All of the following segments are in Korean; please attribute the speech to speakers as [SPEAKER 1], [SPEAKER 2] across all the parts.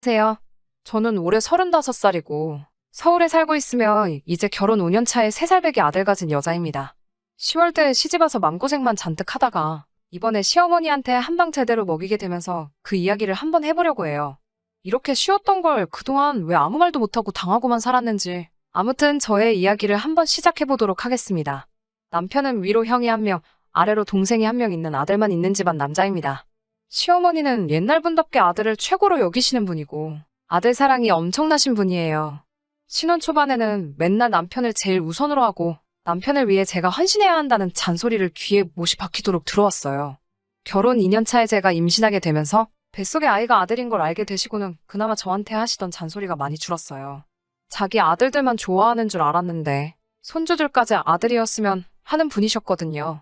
[SPEAKER 1] 안녕하세요. 저는 올해 35살이고 서울에 살고 있으며 이제 결혼 5년 차에 3살 배기 아들 가진 여자입니다. 10월달에 시집와서 마음고생만 잔뜩 하다가 이번에 시어머니한테 한방 제대로 먹이게 되면서 그 이야기를 한번 해보려고 해요. 이렇게 쉬웠던 걸 그동안 왜 아무 말도 못하고 당하고만 살았는지. 아무튼 저의 이야기를 한번 시작해보도록 하겠습니다. 남편은 위로 형이 1명, 아래로 동생이 1명 있는 아들만 있는 집안 남자입니다. 시어머니는 옛날 분답게 아들을 최고로 여기시는 분이고 아들 사랑이 엄청나신 분이에요. 신혼 초반에는 맨날 남편을 제일 우선으로 하고 남편을 위해 제가 헌신해야 한다는 잔소리를 귀에 못이 박히도록 들어왔어요. 결혼 2년 차에 제가 임신하게 되면서 뱃속에 아이가 아들인 걸 알게 되시고는 그나마 저한테 하시던 잔소리가 많이 줄었어요. 자기 아들들만 좋아하는 줄 알았는데 손주들까지 아들이었으면 하는 분이셨거든요.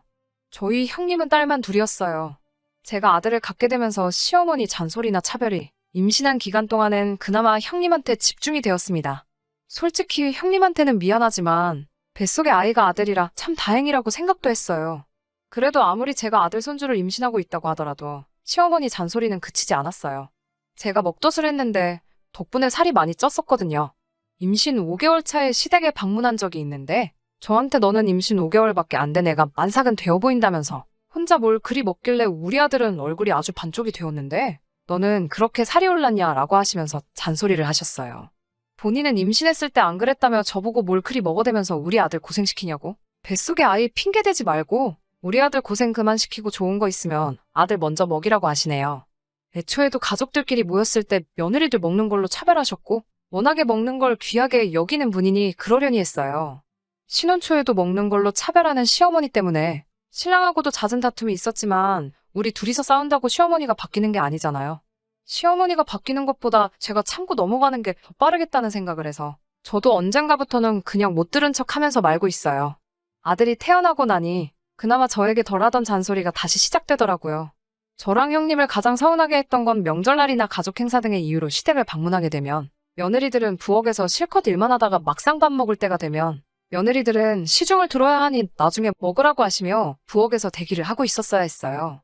[SPEAKER 1] 저희 형님은 딸만 둘이었어요. 제가 아들을 갖게 되면서 시어머니 잔소리나 차별이 임신한 기간 동안엔 그나마 형님한테 집중이 되었습니다. 솔직히 형님한테는 미안하지만 뱃속에 아이가 아들이라 참 다행이라고 생각도 했어요. 그래도 아무리 제가 아들 손주를 임신하고 있다고 하더라도 시어머니 잔소리는 그치지 않았어요. 제가 먹덧을 했는데 덕분에 살이 많이 쪘었거든요. 임신 5개월 차에 시댁에 방문한 적이 있는데 저한테 너는 임신 5개월밖에 안 된 애가 만삭은 되어 보인다면서 혼자 뭘 그리 먹길래 우리 아들은 얼굴이 아주 반쪽이 되었는데 너는 그렇게 살이 올랐냐 라고 하시면서 잔소리를 하셨어요. 본인은 임신했을 때 안 그랬다며 저보고 뭘 그리 먹어대면서 우리 아들 고생시키냐고. 뱃속에 아이 핑계대지 말고 우리 아들 고생 그만 시키고 좋은 거 있으면 아들 먼저 먹이라고 하시네요. 애초에도 가족들끼리 모였을 때 며느리들 먹는 걸로 차별하셨고 워낙에 먹는 걸 귀하게 여기는 분이니 그러려니 했어요. 신혼 초에도 먹는 걸로 차별하는 시어머니 때문에 신랑하고도 잦은 다툼이 있었지만 우리 둘이서 싸운다고 시어머니가 바뀌는 게 아니잖아요. 시어머니가 바뀌는 것보다 제가 참고 넘어가는 게 더 빠르겠다는 생각을 해서 저도 언젠가부터는 그냥 못 들은 척 하면서 말고 있어요. 아들이 태어나고 나니 그나마 저에게 덜하던 잔소리가 다시 시작되더라고요. 저랑 형님을 가장 서운하게 했던 건 명절날이나 가족 행사 등의 이유로 시댁을 방문하게 되면 며느리들은 부엌에서 실컷 일만 하다가 막상 밥 먹을 때가 되면 며느리들은 시중을 들어야 하니 나중에 먹으라고 하시며 부엌에서 대기를 하고 있었어야 했어요.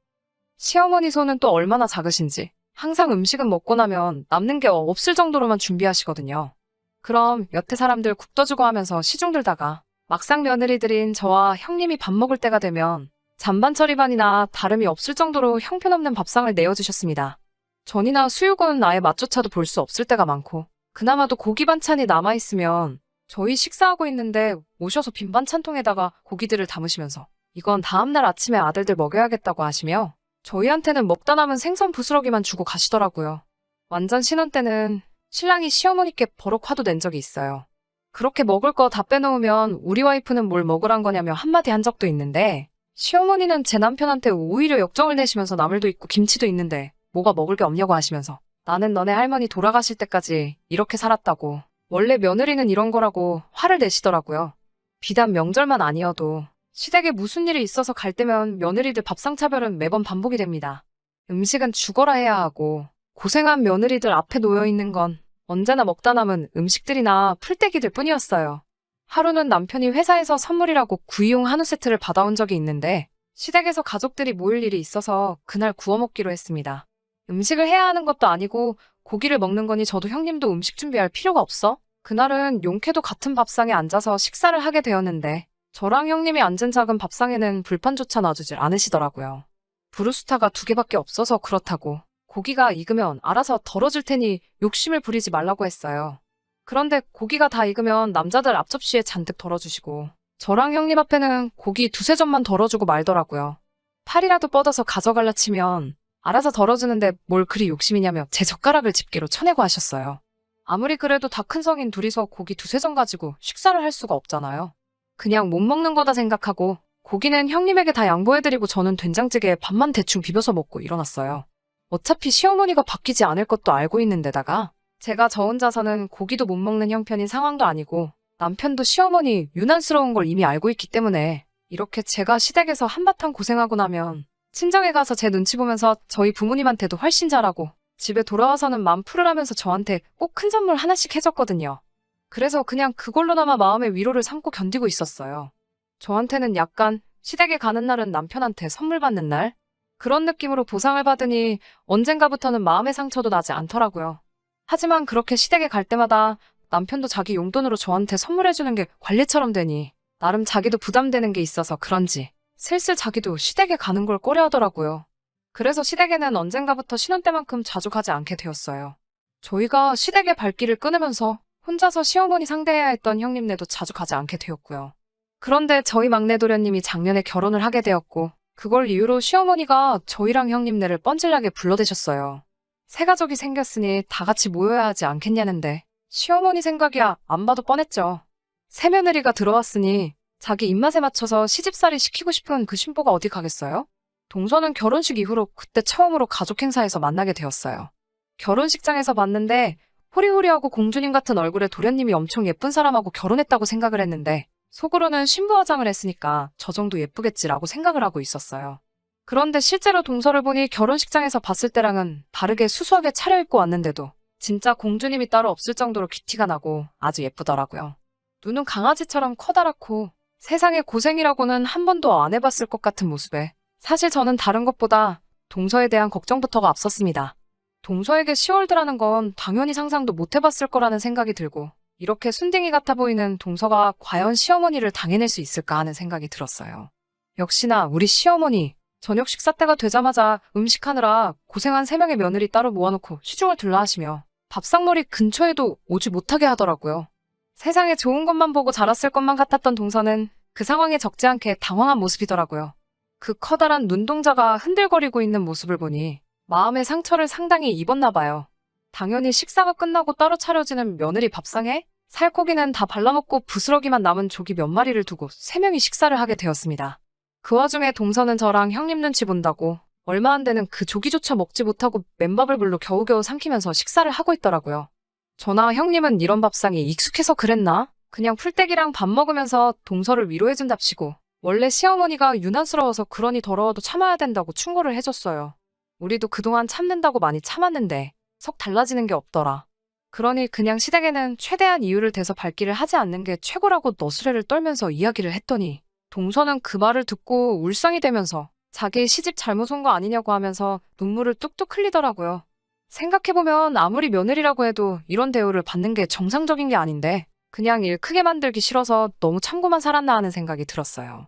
[SPEAKER 1] 시어머니 손은 또 얼마나 작으신지 항상 음식은 먹고 나면 남는 게 없을 정도로만 준비하시거든요. 그럼 여태 사람들 국 떠주고 하면서 시중 들다가 막상 며느리들인 저와 형님이 밥 먹을 때가 되면 잔반 처리반이나 다름이 없을 정도로 형편없는 밥상을 내어주셨습니다. 전이나 수육은 아예 맛조차도 볼 수 없을 때가 많고 그나마도 고기 반찬이 남아있으면 저희 식사하고 있는데 오셔서 빈 반찬통에다가 고기들을 담으시면서 이건 다음날 아침에 아들들 먹여야겠다고 하시며 저희한테는 먹다 남은 생선 부스러기만 주고 가시더라고요. 완전 신혼 때는 신랑이 시어머니께 버럭 화도 낸 적이 있어요. 그렇게 먹을 거 다 빼놓으면 우리 와이프는 뭘 먹으란 거냐며 한마디 한 적도 있는데 시어머니는 제 남편한테 오히려 역정을 내시면서 나물도 있고 김치도 있는데 뭐가 먹을 게 없냐고 하시면서 나는 너네 할머니 돌아가실 때까지 이렇게 살았다고 원래 며느리는 이런 거라고 화를 내시더라고요. 비단 명절만 아니어도 시댁에 무슨 일이 있어서 갈 때면 며느리들 밥상 차별은 매번 반복이 됩니다. 음식은 죽어라 해야 하고 고생한 며느리들 앞에 놓여 있는 건 언제나 먹다 남은 음식들이나 풀떼기들 뿐이었어요. 하루는 남편이 회사에서 선물이라고 구이용 한우 세트를 받아온 적이 있는데 시댁에서 가족들이 모일 일이 있어서 그날 구워 먹기로 했습니다. 음식을 해야 하는 것도 아니고 고기를 먹는 거니 저도 형님도 음식 준비할 필요가 없어? 그날은 용케도 같은 밥상에 앉아서 식사를 하게 되었는데 저랑 형님이 앉은 작은 밥상에는 불판조차 놔주질 않으시더라고요. 브루스타가 2개밖에 없어서 그렇다고 고기가 익으면 알아서 덜어줄 테니 욕심을 부리지 말라고 했어요. 그런데 고기가 다 익으면 남자들 앞접시에 잔뜩 덜어주시고 저랑 형님 앞에는 고기 2~3점만 덜어주고 말더라고요. 팔이라도 뻗어서 가져갈라 치면 알아서 덜어주는데 뭘 그리 욕심이냐며 제 젓가락을 집게로 쳐내고 하셨어요. 아무리 그래도 다 큰 성인 둘이서 고기 2~3점 가지고 식사를 할 수가 없잖아요. 그냥 못 먹는 거다 생각하고 고기는 형님에게 다 양보해드리고 저는 된장찌개에 밥만 대충 비벼서 먹고 일어났어요. 어차피 시어머니가 바뀌지 않을 것도 알고 있는데다가 제가 저 혼자서는 고기도 못 먹는 형편인 상황도 아니고 남편도 시어머니 유난스러운 걸 이미 알고 있기 때문에 이렇게 제가 시댁에서 한바탕 고생하고 나면 친정에 가서 제 눈치 보면서 저희 부모님한테도 훨씬 잘하고 집에 돌아와서는 맘 풀으라면서 저한테 꼭 큰 선물 하나씩 해줬거든요. 그래서 그냥 그걸로나마 마음의 위로를 삼고 견디고 있었어요. 저한테는 약간 시댁에 가는 날은 남편한테 선물 받는 날? 그런 느낌으로 보상을 받으니 언젠가부터는 마음의 상처도 나지 않더라고요. 하지만 그렇게 시댁에 갈 때마다 남편도 자기 용돈으로 저한테 선물해주는 게 관리처럼 되니 나름 자기도 부담되는 게 있어서 그런지 슬슬 자기도 시댁에 가는 걸 꺼려하더라고요. 그래서 시댁에는 언젠가부터 신혼 때만큼 자주 가지 않게 되었어요. 저희가 시댁의 발길을 끊으면서 혼자서 시어머니 상대해야 했던 형님네도 자주 가지 않게 되었고요. 그런데 저희 막내 도련님이 작년에 결혼을 하게 되었고 그걸 이유로 시어머니가 저희랑 형님네를 뻔질나게 불러대셨어요. 새 가족이 생겼으니 다 같이 모여야 하지 않겠냐는데 시어머니 생각이야 안 봐도 뻔했죠. 새 며느리가 들어왔으니 자기 입맛에 맞춰서 시집살이 시키고 싶은 그 신보가 어디 가겠어요? 동서는 결혼식 이후로 그때 처음으로 가족 행사에서 만나게 되었어요. 결혼식장에서 봤는데 호리호리하고 공주님 같은 얼굴의 도련님이 엄청 예쁜 사람하고 결혼했다고 생각을 했는데 속으로는 신부 화장을 했으니까 저 정도 예쁘겠지라고 생각을 하고 있었어요. 그런데 실제로 동서를 보니 결혼식장에서 봤을 때랑은 다르게 수수하게 차려입고 왔는데도 진짜 공주님이 따로 없을 정도로 귀티가 나고 아주 예쁘더라고요. 눈은 강아지처럼 커다랗고 세상에 고생이라고는 한 번도 안 해봤을 것 같은 모습에 사실 저는 다른 것보다 동서에 대한 걱정부터가 앞섰습니다. 동서에게 시월드라는 건 당연히 상상도 못 해봤을 거라는 생각이 들고 이렇게 순딩이 같아 보이는 동서가 과연 시어머니를 당해낼 수 있을까 하는 생각이 들었어요. 역시나 우리 시어머니 저녁 식사 때가 되자마자 음식하느라 고생한 3명의 며느리 따로 모아놓고 시중을 둘러 하시며 밥상머리 근처에도 오지 못하게 하더라고요. 세상에 좋은 것만 보고 자랐을 것만 같았던 동서는 그 상황에 적지 않게 당황한 모습이더라고요. 그 커다란 눈동자가 흔들거리고 있는 모습을 보니 마음의 상처를 상당히 입었나 봐요. 당연히 식사가 끝나고 따로 차려지는 며느리 밥상에 살코기는 다 발라먹고 부스러기만 남은 조기 몇 마리를 두고 3명이 식사를 하게 되었습니다. 그 와중에 동서는 저랑 형님 눈치 본다고 얼마 안 되는 그 조기조차 먹지 못하고 맨밥을 불로 겨우겨우 삼키면서 식사를 하고 있더라고요. 저나 형님은 이런 밥상이 익숙해서 그랬나? 그냥 풀떼기랑 밥 먹으면서 동서를 위로해준답시고 원래 시어머니가 유난스러워서 그러니 더러워도 참아야 된다고 충고를 해줬어요. 우리도 그동안 참는다고 많이 참았는데 석 달라지는 게 없더라. 그러니 그냥 시댁에는 최대한 이유를 대서 발길을 하지 않는 게 최고라고 너스레를 떨면서 이야기를 했더니 동서는 그 말을 듣고 울상이 되면서 자기 시집 잘못 온 거 아니냐고 하면서 눈물을 뚝뚝 흘리더라고요. 생각해보면 아무리 며느리라고 해도 이런 대우를 받는 게 정상적인 게 아닌데 그냥 일 크게 만들기 싫어서 너무 참고만 살았나 하는 생각이 들었어요.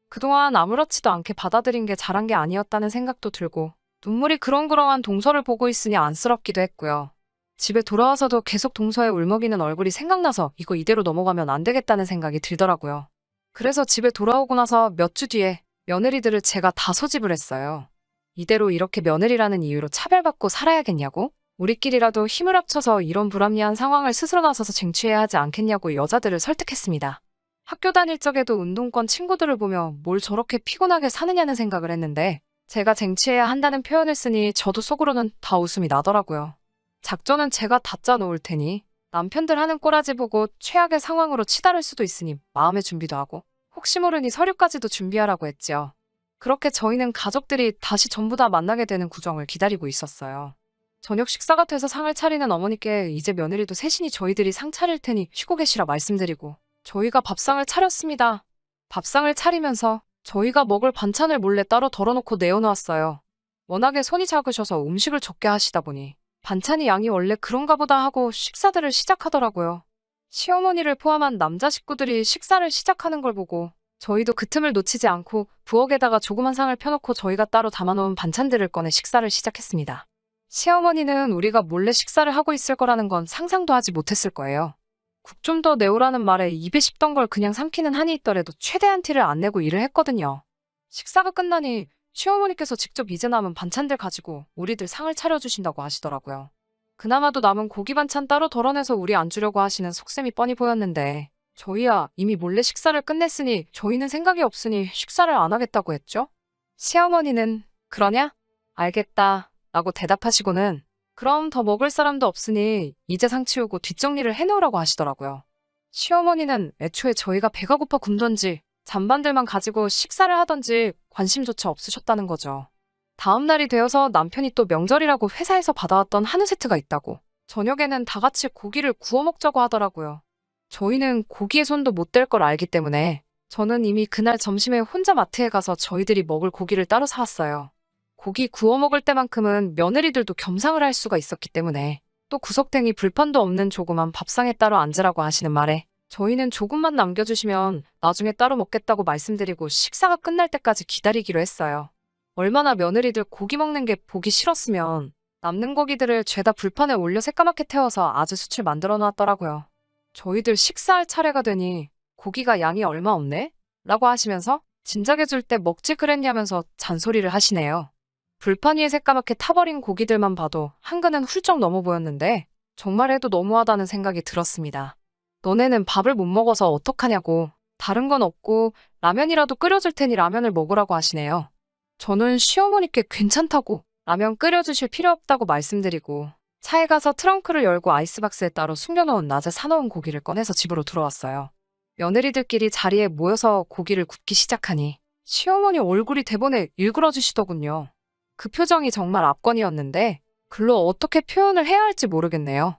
[SPEAKER 1] 그동안 아무렇지도 않게 받아들인 게 잘한 게 아니었다는 생각도 들고 눈물이 그렁그렁한 동서를 보고 있으니 안쓰럽기도 했고요. 집에 돌아와서도 계속 동서의 울먹이는 얼굴이 생각나서 이거 이대로 넘어가면 안 되겠다는 생각이 들더라고요. 그래서 집에 돌아오고 나서 몇 주 뒤에 며느리들을 제가 다 소집을 했어요. 이대로 이렇게 며느리라는 이유로 차별받고 살아야겠냐고? 우리끼리라도 힘을 합쳐서 이런 불합리한 상황을 스스로 나서서 쟁취해야 하지 않겠냐고 여자들을 설득했습니다. 학교 다닐 적에도 운동권 친구들을 보며 뭘 저렇게 피곤하게 사느냐는 생각을 했는데 제가 쟁취해야 한다는 표현을 쓰니 저도 속으로는 다 웃음이 나더라고요. 작전은 제가 다 짜놓을 테니 남편들 하는 꼬라지 보고 최악의 상황으로 치달을 수도 있으니 마음의 준비도 하고 혹시 모르니 서류까지도 준비하라고 했죠. 그렇게 저희는 가족들이 다시 전부 다 만나게 되는 구정을 기다리고 있었어요. 저녁 식사가 돼서 상을 차리는 어머니께 이제 며느리도 셋이니 저희들이 상 차릴 테니 쉬고 계시라 말씀드리고 저희가 밥상을 차렸습니다. 밥상을 차리면서 저희가 먹을 반찬을 몰래 따로 덜어놓고 내어놓았어요. 워낙에 손이 작으셔서 음식을 적게 하시다 보니 반찬이 양이 원래 그런가 보다 하고 식사들을 시작하더라고요. 시어머니를 포함한 남자 식구들이 식사를 시작하는 걸 보고 저희도 그 틈을 놓치지 않고 부엌에다가 조그만 상을 펴놓고 저희가 따로 담아놓은 반찬들을 꺼내 식사를 시작했습니다. 시어머니는 우리가 몰래 식사를 하고 있을 거라는 건 상상도 하지 못했을 거예요. 국 좀 더 내오라는 말에 입에 씹던 걸 그냥 삼키는 한이 있더라도 최대한 티를 안 내고 일을 했거든요. 식사가 끝나니 시어머니께서 직접 이제 남은 반찬들 가지고 우리들 상을 차려주신다고 하시더라고요. 그나마도 남은 고기 반찬 따로 덜어내서 우리 안 주려고 하시는 속셈이 뻔히 보였는데 저희야 이미 몰래 식사를 끝냈으니 저희는 생각이 없으니 식사를 안 하겠다고 했죠? 시어머니는 그러냐? 알겠다 라고 대답하시고는 그럼 더 먹을 사람도 없으니 이제 상 치우고 뒷정리를 해놓으라고 하시더라고요. 시어머니는 애초에 저희가 배가 고파 굶던지 잔반들만 가지고 식사를 하던지 관심조차 없으셨다는 거죠. 다음 날이 되어서 남편이 또 명절이라고 회사에서 받아왔던 한우 세트가 있다고 저녁에는 다 같이 고기를 구워 먹자고 하더라고요. 저희는 고기에 손도 못 댈 걸 알기 때문에 저는 이미 그날 점심에 혼자 마트에 가서 저희들이 먹을 고기를 따로 사왔어요. 고기 구워 먹을 때만큼은 며느리들도 겸상을 할 수가 있었기 때문에 또 구석탱이 불판도 없는 조그만 밥상에 따로 앉으라고 하시는 말에 저희는 조금만 남겨주시면 나중에 따로 먹겠다고 말씀드리고 식사가 끝날 때까지 기다리기로 했어요. 얼마나 며느리들 고기 먹는 게 보기 싫었으면 남는 고기들을 죄다 불판에 올려 새까맣게 태워서 아주 수출 만들어 놨더라고요. 저희들 식사할 차례가 되니 고기가 양이 얼마 없네? 라고 하시면서 진작에 줄 때 먹지 그랬냐면서 잔소리를 하시네요. 불판 위에 새까맣게 타버린 고기들만 봐도 한근은 훌쩍 넘어 보였는데 정말 해도 너무하다는 생각이 들었습니다. 너네는 밥을 못 먹어서 어떡하냐고, 다른 건 없고 라면이라도 끓여줄 테니 라면을 먹으라고 하시네요. 저는 시어머니께 괜찮다고 라면 끓여주실 필요 없다고 말씀드리고 차에 가서 트렁크를 열고 아이스박스에 따로 숨겨놓은 낮에 사놓은 고기를 꺼내서 집으로 들어왔어요. 며느리들끼리 자리에 모여서 고기를 굽기 시작하니 시어머니 얼굴이 대본에 일그러지시더군요. 그 표정이 정말 압권이었는데 글로 어떻게 표현을 해야 할지 모르겠네요.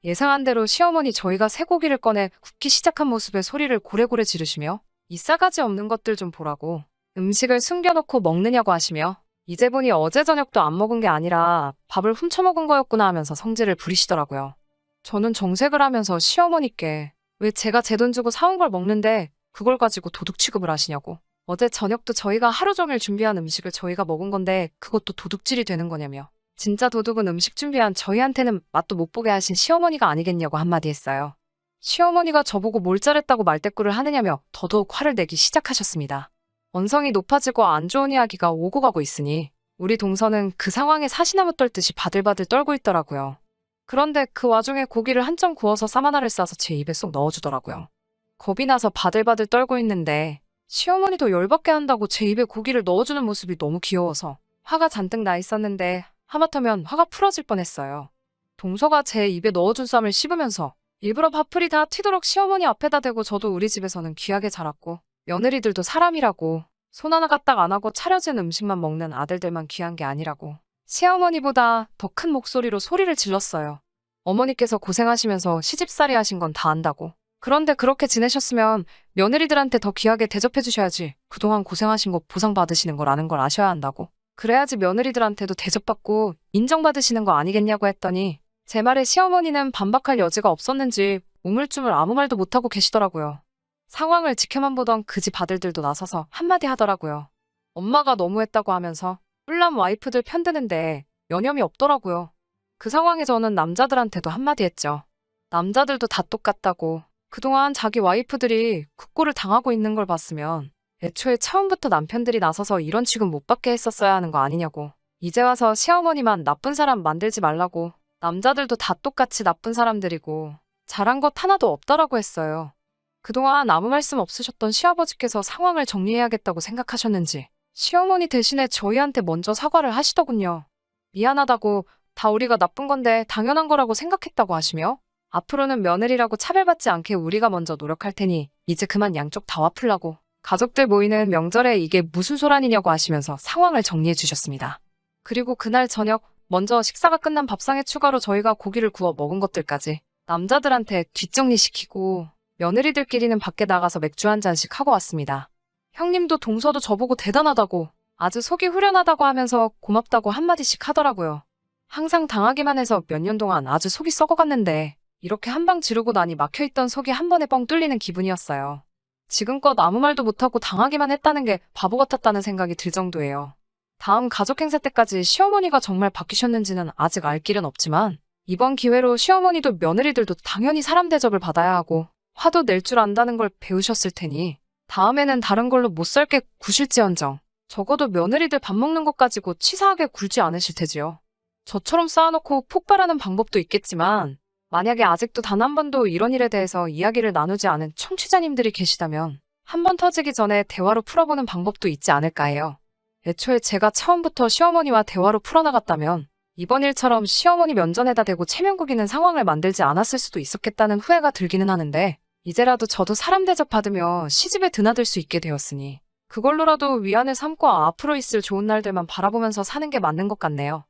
[SPEAKER 1] 예상한 대로 시어머니 저희가 쇠고기를 꺼내 굽기 시작한 모습에 소리를 고래고래 지르시며 이 싸가지 없는 것들 좀 보라고 음식을 숨겨놓고 먹느냐고 하시며 이제 보니 어제 저녁도 안 먹은 게 아니라 밥을 훔쳐먹은 거였구나 하면서 성질을 부리시더라고요. 저는 정색을 하면서 시어머니께 왜 제가 제 돈 주고 사온 걸 먹는데 그걸 가지고 도둑 취급을 하시냐고, 어제 저녁도 저희가 하루 종일 준비한 음식을 저희가 먹은 건데 그것도 도둑질이 되는 거냐며 진짜 도둑은 음식 준비한 저희한테는 맛도 못 보게 하신 시어머니가 아니겠냐고 한마디 했어요. 시어머니가 저보고 뭘 잘했다고 말대꾸를 하느냐며 더더욱 화를 내기 시작하셨습니다. 언성이 높아지고 안 좋은 이야기가 오고 가고 있으니 우리 동서는 그 상황에 사시나무 떨듯이 바들바들 떨고 있더라고요. 그런데 그 와중에 고기를 한 점 구워서 쌈 하나를 싸서 제 입에 쏙 넣어주더라고요. 겁이 나서 바들바들 떨고 있는데 시어머니도 열받게 한다고 제 입에 고기를 넣어주는 모습이 너무 귀여워서 화가 잔뜩 나 있었는데 하마터면 화가 풀어질 뻔했어요. 동서가 제 입에 넣어준 쌈을 씹으면서 일부러 밥풀이 다 튀도록 시어머니 앞에다 대고 저도 우리 집에서는 귀하게 자랐고 며느리들도 사람이라고 손 하나 까딱 안 하고 차려진 음식만 먹는 아들들만 귀한 게 아니라고 시어머니보다 더 큰 목소리로 소리를 질렀어요. 어머니께서 고생하시면서 시집살이 하신 건 다 안다고. 그런데 그렇게 지내셨으면 며느리들한테 더 귀하게 대접해 주셔야지. 그동안 고생하신 거 보상받으시는 걸 아는 걸 아셔야 한다고. 그래야지 며느리들한테도 대접받고 인정받으시는 거 아니겠냐고 했더니 제 말에 시어머니는 반박할 여지가 없었는지 우물쭈물 아무 말도 못하고 계시더라고요. 상황을 지켜만 보던 그 집 아들들도 나서서 한마디 하더라고요. 엄마가 너무했다고 하면서 뿔남 와이프들 편드는데 여념이 없더라고요. 그 상황에 저는 남자들한테도 한마디 했죠. 남자들도 다 똑같다고. 그동안 자기 와이프들이 그 꼴을 당하고 있는 걸 봤으면 애초에 처음부터 남편들이 나서서 이런 취급 못 받게 했었어야 하는 거 아니냐고. 이제 와서 시어머니만 나쁜 사람 만들지 말라고. 남자들도 다 똑같이 나쁜 사람들이고 잘한 것 하나도 없다라고 했어요. 그동안 아무 말씀 없으셨던 시아버지께서 상황을 정리해야겠다고 생각하셨는지 시어머니 대신에 저희한테 먼저 사과를 하시더군요. 미안하다고, 다 우리가 나쁜 건데 당연한 거라고 생각했다고 하시며 앞으로는 며느리라고 차별받지 않게 우리가 먼저 노력할 테니 이제 그만 양쪽 다 와플라고, 가족들 모이는 명절에 이게 무슨 소란이냐고 하시면서 상황을 정리해 주셨습니다. 그리고 그날 저녁 먼저 식사가 끝난 밥상에 추가로 저희가 고기를 구워 먹은 것들까지 남자들한테 뒷정리시키고 며느리들끼리는 밖에 나가서 맥주 한 잔씩 하고 왔습니다. 형님도 동서도 저보고 대단하다고, 아주 속이 후련하다고 하면서 고맙다고 한마디씩 하더라고요. 항상 당하기만 해서 몇 년 동안 아주 속이 썩어갔는데 이렇게 한 방 지르고 나니 막혀있던 속이 한 번에 뻥 뚫리는 기분이었어요. 지금껏 아무 말도 못하고 당하기만 했다는 게 바보 같았다는 생각이 들 정도예요. 다음 가족 행사 때까지 시어머니가 정말 바뀌셨는지는 아직 알 길은 없지만 이번 기회로 시어머니도 며느리들도 당연히 사람 대접을 받아야 하고 화도 낼 줄 안다는 걸 배우셨을 테니 다음에는 다른 걸로 못 살게 구실지언정 적어도 며느리들 밥 먹는 것 가지고 치사하게 굴지 않으실 테지요. 저처럼 쌓아놓고 폭발하는 방법도 있겠지만 만약에 아직도 단 한 번도 이런 일에 대해서 이야기를 나누지 않은 청취자님들이 계시다면 한 번 터지기 전에 대화로 풀어보는 방법도 있지 않을까 해요. 애초에 제가 처음부터 시어머니와 대화로 풀어나갔다면 이번 일처럼 시어머니 면전에다 대고 체면구기는 상황을 만들지 않았을 수도 있었겠다는 후회가 들기는 하는데 이제라도 저도 사람 대접받으며 시집에 드나들 수 있게 되었으니 그걸로라도 위안을 삼고 앞으로 있을 좋은 날들만 바라보면서 사는 게 맞는 것 같네요.